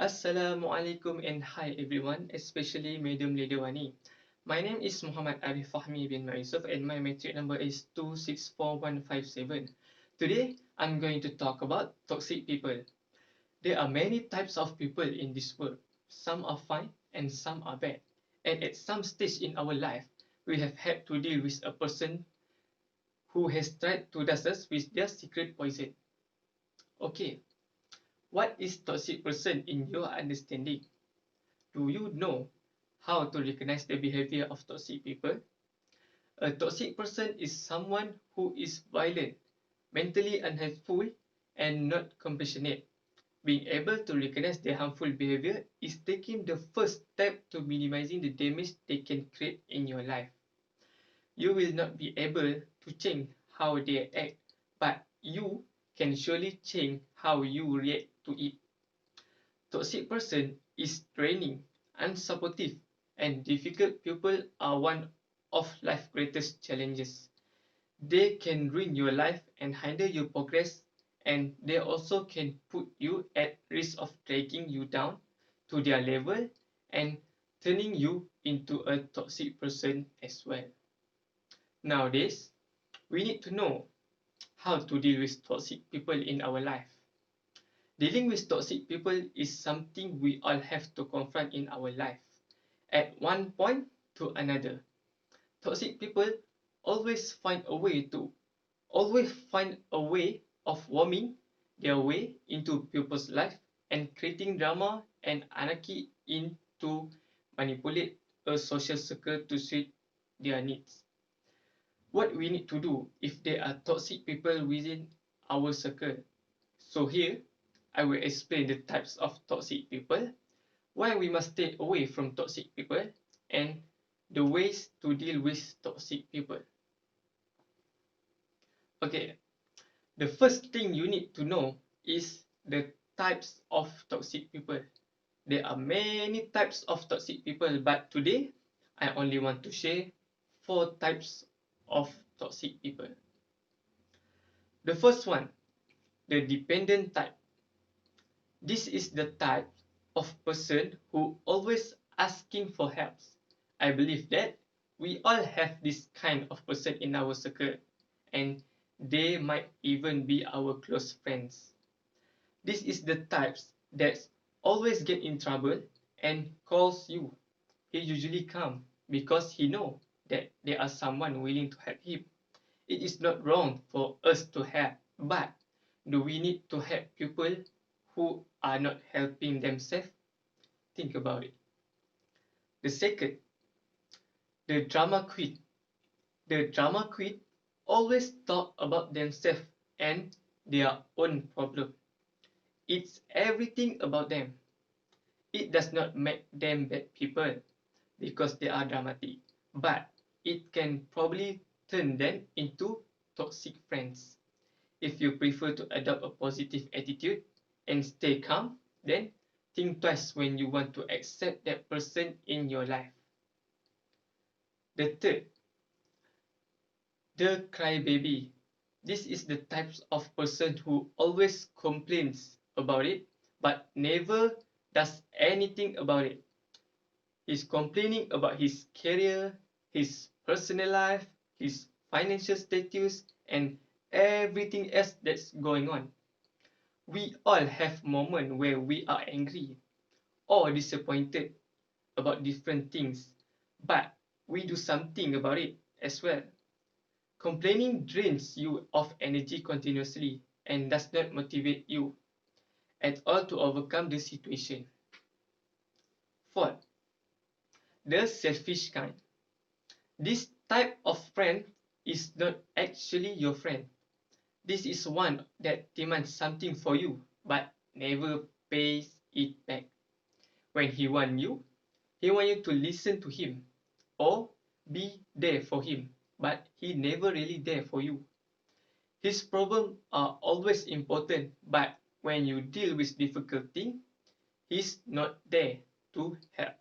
Assalamualaikum and hi everyone, especially Madam Ledewani. My name is Muhammad Arif Fahmi bin Yusof and my metric number is 264157. Today, I'm going to talk about toxic people. There are many types of people in this world. Some are fine and some are bad. And at some stage in our life, we have had to deal with a person who has tried to dust us with their secret poison. Okay, what is toxic person in your understanding? Do you know how to recognize the behavior of toxic people? A toxic person is someone who is violent, mentally unhelpful, and not compassionate. Being able to recognize their harmful behavior is taking the first step to minimizing the damage they can create in your life. You will not be able to change how they act, but you can surely change how you react to it. Toxic person is draining, unsupportive, and difficult people are one of life's greatest challenges. They can ruin your life and hinder your progress, and they also can put you at risk of dragging you down to their level and turning you into a toxic person as well. Nowadays, we need to know how to deal with toxic people in our life. Dealing with toxic people is something we all have to confront in our life at one point to another. Toxic people always find a way to always find a way of worming their way into people's life and creating drama and anarchy in to manipulate a social circle to suit their needs. What we need to do if there are toxic people within our circle. So here, I will explain the types of toxic people, why we must stay away from toxic people, and the ways to deal with toxic people. Okay, the first thing you need to know is the types of toxic people. There are many types of toxic people, but today I only want to share four types of toxic people. The first one, the dependent type. This is the type of person who always asking for help. I believe that we all have this kind of person in our circle, and they might even be our close friends. This is the types that always get in trouble and calls you. He usually come because he know that there are someone willing to help him. It is not wrong for us to help, but do we need to help people who are not helping themselves? Think about it. The second, the drama queen. The drama queen always talk about themselves and their own problem. It's everything about them. It does not make them bad people because they are dramatic, but it can probably turn them into toxic friends. If you prefer to adopt a positive attitude and stay calm, then think twice when you want to accept that person in your life. The third, the crybaby. This is the types of person who always complains about it but never does anything about it. He's complaining about his career, his personal life, his financial status, and everything else that's going on. We all have moments where we are angry or disappointed about different things, but we do something about it as well. Complaining drains you of energy continuously and does not motivate you at all to overcome the situation. Fourth, the selfish kind. This type of friend is not actually your friend. This is one that demands something for you but never pays it back. When he want you to listen to him or be there for him, but he never really there for you. His problems are always important, but when you deal with difficult things, he's not there to help.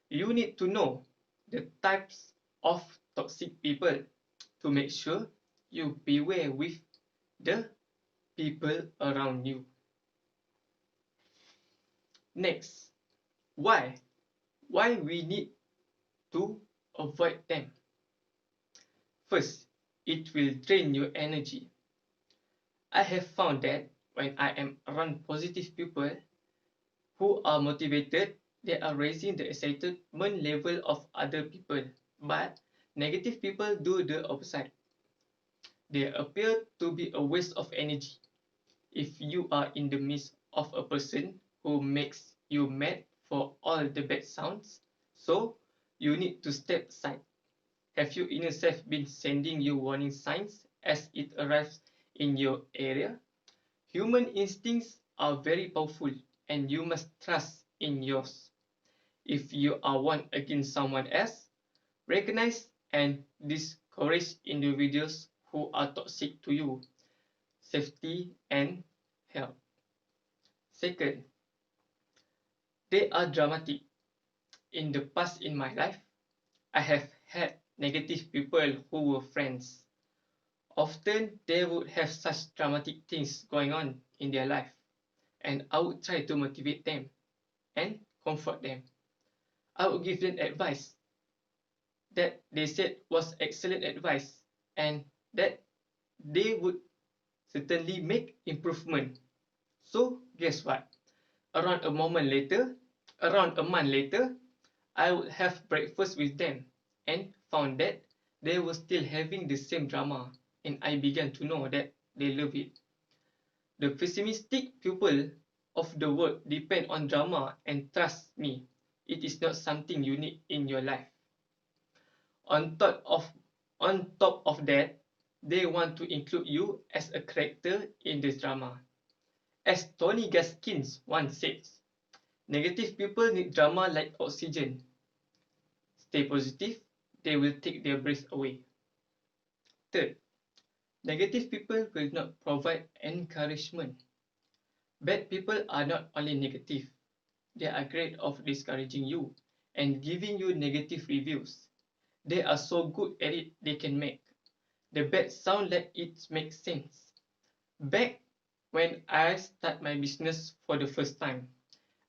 You need to know the types of toxic people to make sure you beware with the people around you. Next, why? Why we need to avoid them? First, it will drain your energy. I have found that when I am around positive people who are motivated, they are raising the excitement level of other people. But negative people do the opposite. They appear to be a waste of energy. If you are in the midst of a person who makes you mad for all the bad sounds, so you need to step aside. Have your inner self been sending you warning signs as it arrives in your area? Human instincts are very powerful and you must trust in yours. If you are one against someone else, recognize and discourage individuals who are toxic to you, safety and health. Second, they are dramatic. In the past in my life, I have had negative people who were friends. Often they would have such dramatic things going on in their life, and I would try to motivate them and comfort them. I would give them advice that they said was excellent advice and that they would certainly make improvement. So guess what? Around a moment later, around a month later, I would have breakfast with them and found that they were still having the same drama, and I began to know that they love it. The pessimistic people of the world depend on drama, and trust me, it is not something you need in your life. On top of on top of that, they want to include you as a character in this drama. As Tony Gaskins once says, negative people need drama like oxygen. Stay positive, they will take their breath away. Third, negative people will not provide encouragement. Bad people are not only negative, they are great of discouraging you and giving you negative reviews. They are so good at it they can make the bad sound like it makes sense. Back when I start my business for the first time,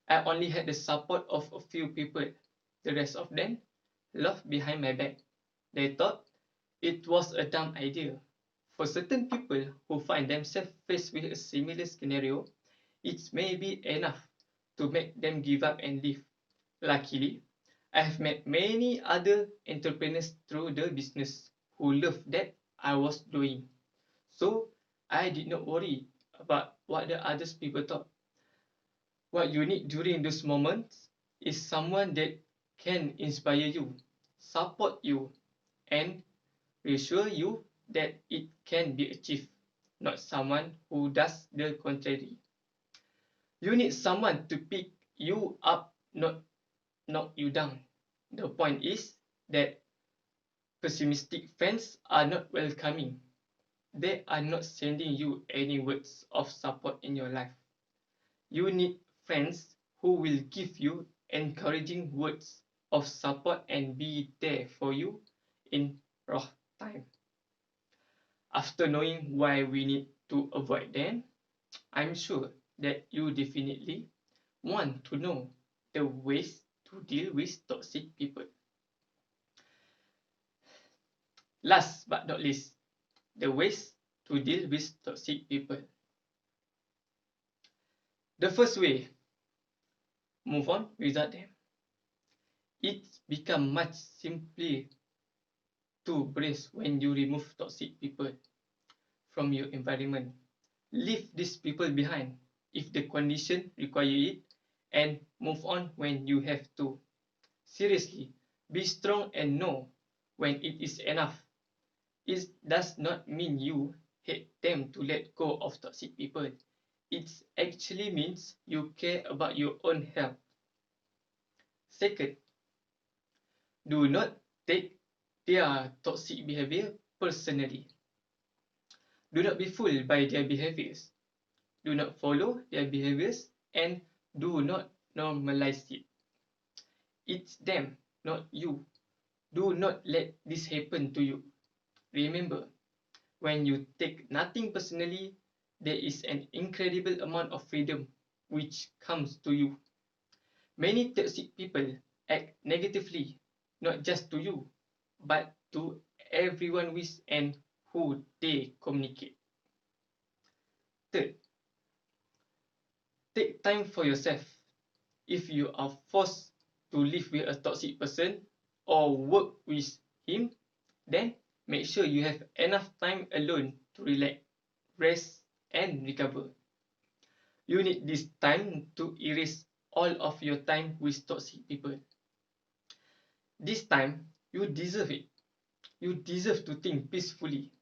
I only had the support of a few people. The rest of them laughed behind my back. They thought it was a dumb idea. For certain people who find themselves faced with a similar scenario, it may be enough to make them give up and leave. Luckily, I have met many other entrepreneurs through the business who loved that I was doing. So I did not worry about what the others people thought. What you need during those moments is someone that can inspire you, support you, and reassure you that it can be achieved, not someone who does the contrary. You need someone to pick you up, not knock you down. The point is that pessimistic friends are not welcoming. They are not sending you any words of support in your life. You need friends who will give you encouraging words of support and be there for you in rough time. After knowing why we need to avoid them, I'm sure that you definitely want to know the ways to deal with toxic people. Last but not least, the ways to deal with toxic people. The first way, move on without them. It's become much simpler to brace when you remove toxic people from your environment. Leave these people behind if the condition require it and move on when you have to. Seriously, be strong and know when it is enough. It does not mean you hate them to let go of toxic people. It actually means you care about your own health. Second, do not take their toxic behavior personally. Do not be fooled by their behaviors. Do not follow their behaviors and do not normalize it. It's them, not you. Do not let this happen to you. Remember, when you take nothing personally, there is an incredible amount of freedom which comes to you. Many toxic people act negatively, not just to you, but to everyone with and who they communicate. Third, take time for yourself. If you are forced to live with a toxic person or work with him, then make sure you have enough time alone to relax, rest, and recover. You need this time to erase all of your time with toxic people. This time, you deserve it. You deserve to think peacefully,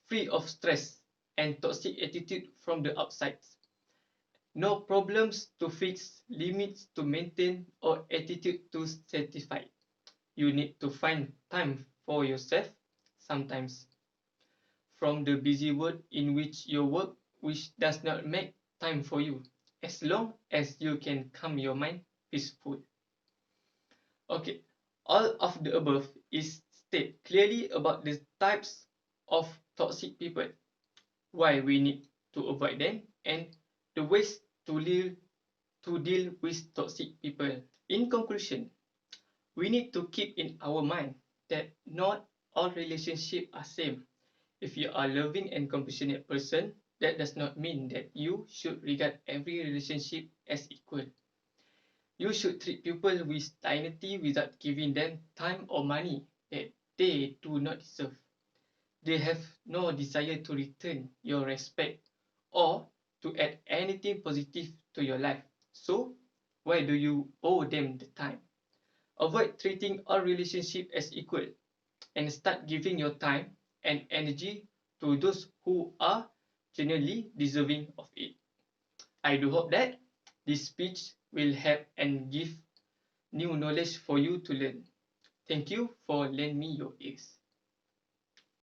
free of stress and toxic attitude from the outside. No problems to fix, limits to maintain, or attitude to satisfy. You need to find time for yourself sometimes. From the busy world in which you work, which does not make time for you, as long as you can calm your mind peaceful. Okay, all of the above is state clearly about the types of toxic people, why we need to avoid them, and the ways to deal with toxic people. In conclusion, we need to keep in our mind that not all relationships are same. If you are a loving and compassionate person, that does not mean that you should regard every relationship as equal. You should treat people with dignity without giving them time or money that they do not deserve. They have no desire to return your respect or to add anything positive to your life. So, why do you owe them the time? Avoid treating all relationships as equal and start giving your time and energy to those who are genuinely deserving of it. I do hope that this speech will help and give new knowledge for you to learn. Thank you for lending me your ears.